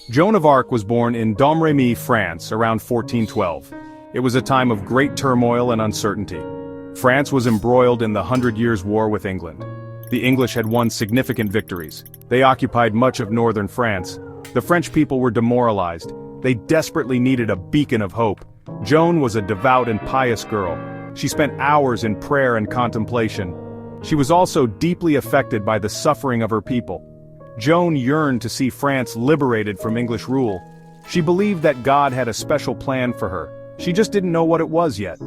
Joan of Arc was born in Domremy, France, around 1412. It was a time of great turmoil and uncertainty. France was embroiled in the 100 Years' War with England. The English had won significant victories. They occupied much of northern France. The French people were demoralized. They desperately needed a beacon of hope. Joan was a devout and pious girl. She spent hours in prayer and contemplation. She was also deeply affected by the suffering of her people. Joan yearned to see France liberated from English rule. She believed that God had a special plan for her. She just didn't know what it was yet.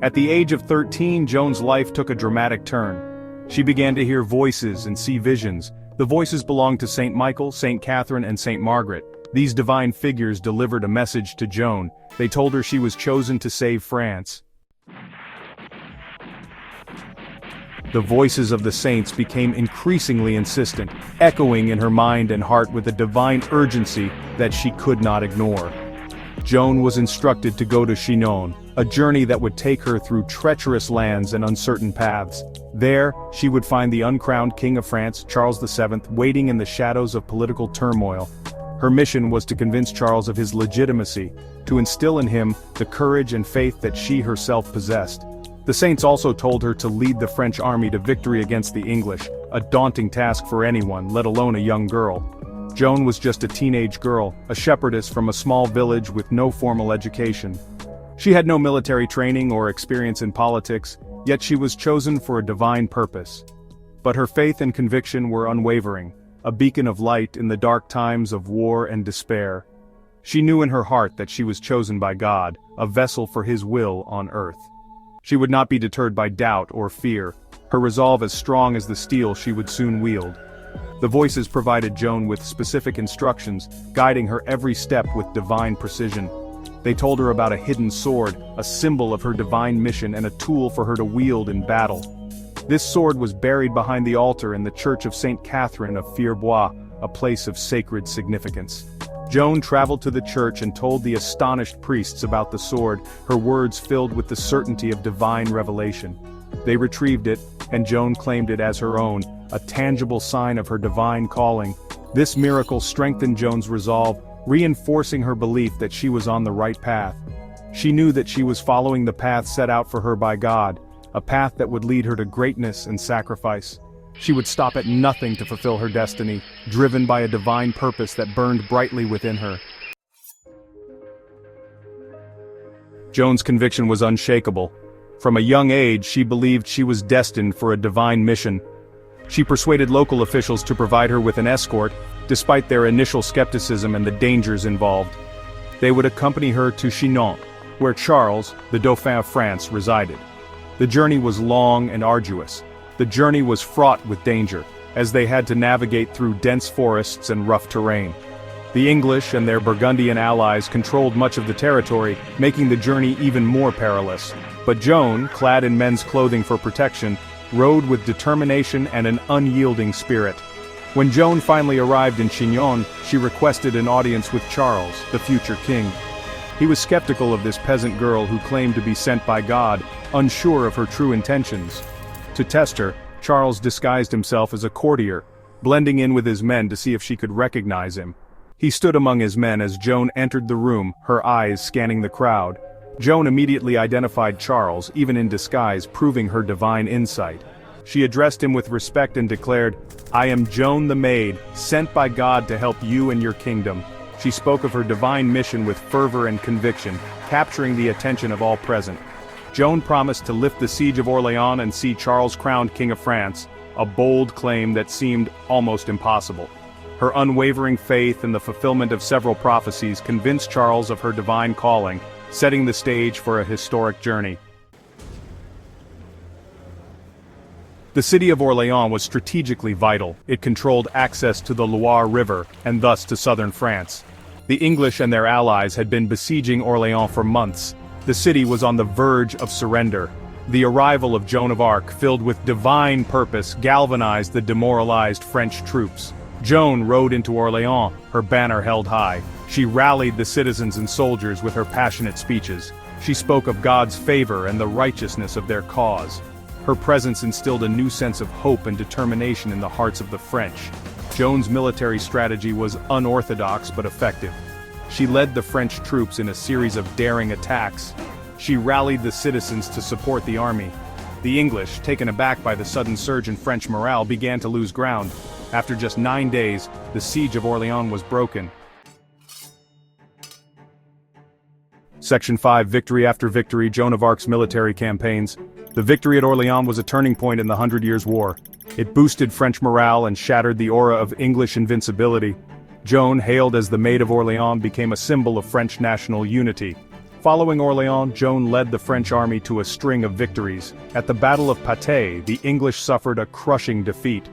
At the age of 13, Joan's life took a dramatic turn. She began to hear voices and see visions. The voices belonged to Saint Michael, Saint Catherine, and Saint Margaret. These divine figures delivered a message to Joan. They told her she was chosen to save France. The voices of the saints became increasingly insistent, echoing in her mind and heart with a divine urgency that she could not ignore. Joan was instructed to go to Chinon, a journey that would take her through treacherous lands and uncertain paths. There, she would find the uncrowned King of France, Charles VII, waiting in the shadows of political turmoil. Her mission was to convince Charles of his legitimacy, to instill in him the courage and faith that she herself possessed. The saints also told her to lead the French army to victory against the English, a daunting task for anyone, let alone a young girl. Joan was just a teenage girl, a shepherdess from a small village with no formal education. She had no military training or experience in politics, yet she was chosen for a divine purpose. But her faith and conviction were unwavering, a beacon of light in the dark times of war and despair. She knew in her heart that she was chosen by God, a vessel for His will on earth. She would not be deterred by doubt or fear, her resolve as strong as the steel she would soon wield. The voices provided Joan with specific instructions, guiding her every step with divine precision. They told her about a hidden sword, a symbol of her divine mission and a tool for her to wield in battle. This sword was buried behind the altar in the church of Saint Catherine of Fierbois, a place of sacred significance. Joan traveled to the church and told the astonished priests about the sword, her words filled with the certainty of divine revelation. They retrieved it, and Joan claimed it as her own, a tangible sign of her divine calling. This miracle strengthened Joan's resolve, reinforcing her belief that she was on the right path. She knew that she was following the path set out for her by God, a path that would lead her to greatness and sacrifice. She would stop at nothing to fulfill her destiny, driven by a divine purpose that burned brightly within her. Joan's conviction was unshakable. From a young age, she believed she was destined for a divine mission. She persuaded local officials to provide her with an escort, despite their initial skepticism and the dangers involved. They would accompany her to Chinon, where Charles, the Dauphin of France, resided. The journey was long and arduous. The journey was fraught with danger, as they had to navigate through dense forests and rough terrain. The English and their Burgundian allies controlled much of the territory, making the journey even more perilous. But Joan, clad in men's clothing for protection, rode with determination and an unyielding spirit. When Joan finally arrived in Chinon, she requested an audience with Charles, the future king. He was skeptical of this peasant girl who claimed to be sent by God, unsure of her true intentions. To test her, Charles disguised himself as a courtier, blending in with his men to see if she could recognize him. He stood among his men as Joan entered the room, her eyes scanning the crowd. Joan immediately identified Charles, even in disguise, proving her divine insight. She addressed him with respect and declared, "I am Joan the Maid, sent by God to help you and your kingdom." She spoke of her divine mission with fervor and conviction, capturing the attention of all present. Joan promised to lift the siege of Orléans and see Charles crowned King of France, a bold claim that seemed almost impossible. Her unwavering faith in the fulfillment of several prophecies convinced Charles of her divine calling, setting the stage for a historic journey. The city of Orléans was strategically vital. It controlled access to the Loire River, and thus to southern France. The English and their allies had been besieging Orléans for months. The city was on the verge of surrender. The arrival of Joan of Arc, filled with divine purpose, galvanized the demoralized French troops. Joan rode into Orléans, her banner held high. She rallied the citizens and soldiers with her passionate speeches. She spoke of God's favor and the righteousness of their cause. Her presence instilled a new sense of hope and determination in the hearts of the French. Joan's military strategy was unorthodox but effective. She led the French troops in a series of daring attacks. She rallied the citizens to support the army. The English, taken aback by the sudden surge in French morale, began to lose ground. After just 9 days, the siege of Orléans was broken. Section 5. Victory after victory. Joan of Arc's military campaigns. The victory at Orléans was a turning point in the 100 Years' War. It boosted French morale and shattered the aura of English invincibility. Joan, hailed as the Maid of Orléans, became a symbol of French national unity. Following Orléans, Joan led the French army to a string of victories. At the Battle of Patay, the English suffered a crushing defeat.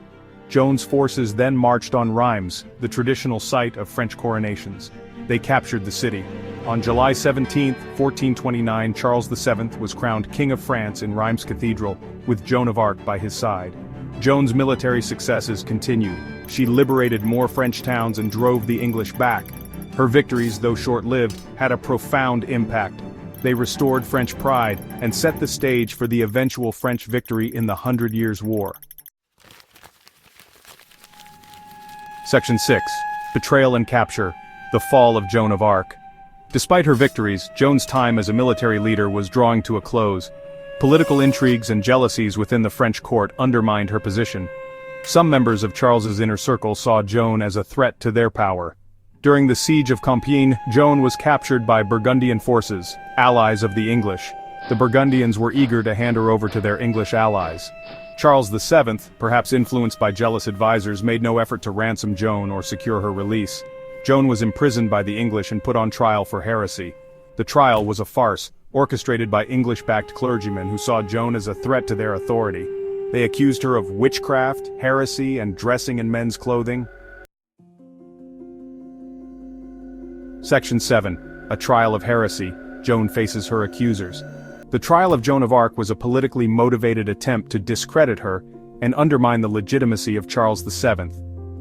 Joan's forces then marched on Reims, the traditional site of French coronations. They captured the city. On July 17, 1429, Charles VII was crowned King of France in Reims Cathedral, with Joan of Arc by his side. Joan's military successes continued. She liberated more French towns and drove the English back. Her victories, though short-lived, had a profound impact. They restored French pride and set the stage for the eventual French victory in the 100 Years' War. Section 6. Betrayal and Capture. The Fall of Joan of Arc. Despite her victories, Joan's time as a military leader was drawing to a close. Political intrigues and jealousies within the French court undermined her position. Some members of Charles's inner circle saw Joan as a threat to their power. During the siege of Compiègne, Joan was captured by Burgundian forces, allies of the English. The Burgundians were eager to hand her over to their English allies. Charles VII, perhaps influenced by jealous advisors, made no effort to ransom Joan or secure her release. Joan was imprisoned by the English and put on trial for heresy. The trial was a farce, orchestrated by English-backed clergymen who saw Joan as a threat to their authority. They accused her of witchcraft, heresy, and dressing in men's clothing. Section 7. A Trial of Heresy. Joan faces her accusers. The trial of Joan of Arc was a politically motivated attempt to discredit her and undermine the legitimacy of Charles VII.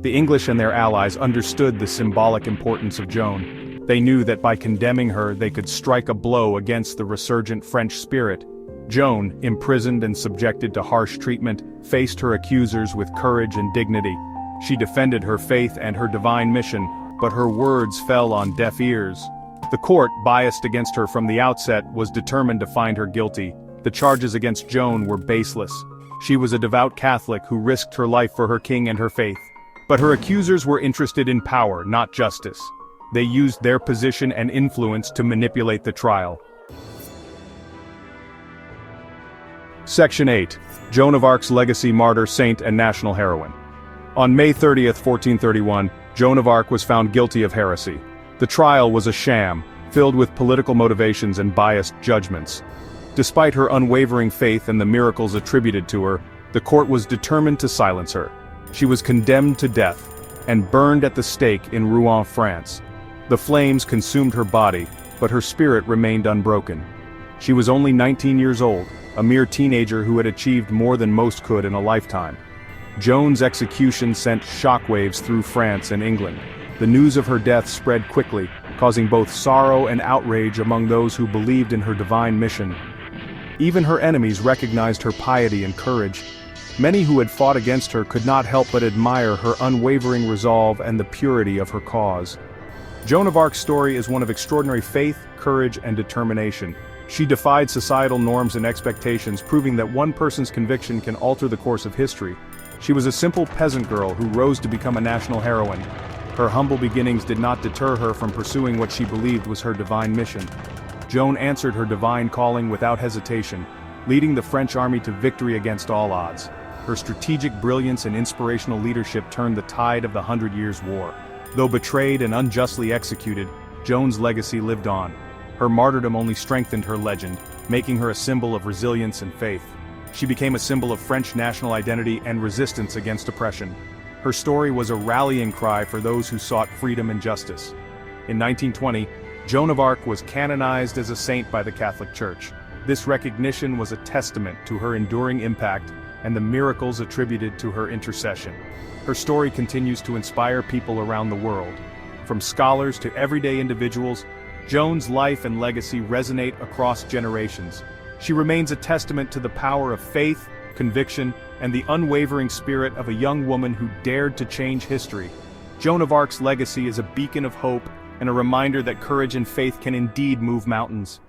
The English and their allies understood the symbolic importance of Joan. They knew that by condemning her they could strike a blow against the resurgent French spirit. Joan, imprisoned and subjected to harsh treatment, faced her accusers with courage and dignity. She defended her faith and her divine mission, but her words fell on deaf ears. The court, biased against her from the outset, was determined to find her guilty. The charges against Joan were baseless. She was a devout Catholic who risked her life for her king and her faith. But her accusers were interested in power, not justice. They used their position and influence to manipulate the trial. Section 8. Joan of Arc's legacy, martyr, saint, and national heroine. On May 30, 1431, Joan of Arc was found guilty of heresy. The trial was a sham, filled with political motivations and biased judgments. Despite her unwavering faith and the miracles attributed to her, the court was determined to silence her. She was condemned to death and burned at the stake in Rouen, France. The flames consumed her body, but her spirit remained unbroken. She was only 19 years old, a mere teenager who had achieved more than most could in a lifetime. Joan's execution sent shockwaves through France and England. The news of her death spread quickly, causing both sorrow and outrage among those who believed in her divine mission. Even her enemies recognized her piety and courage. Many who had fought against her could not help but admire her unwavering resolve and the purity of her cause. Joan of Arc's story is one of extraordinary faith, courage, and determination. She defied societal norms and expectations, proving that one person's conviction can alter the course of history. She was a simple peasant girl who rose to become a national heroine. Her humble beginnings did not deter her from pursuing what she believed was her divine mission. Joan answered her divine calling without hesitation, leading the French army to victory against all odds. Her strategic brilliance and inspirational leadership turned the tide of the 100 Years' War. Though betrayed and unjustly executed, Joan's legacy lived on. Her martyrdom only strengthened her legend, making her a symbol of resilience and faith. She became a symbol of French national identity and resistance against oppression. Her story was a rallying cry for those who sought freedom and justice. In 1920, Joan of Arc was canonized as a saint by the Catholic Church. This recognition was a testament to her enduring impact and the miracles attributed to her intercession. Her story continues to inspire people around the world. From scholars to everyday individuals, Joan's life and legacy resonate across generations. She remains a testament to the power of faith, conviction, and the unwavering spirit of a young woman who dared to change history. Joan of Arc's legacy is a beacon of hope and a reminder that courage and faith can indeed move mountains.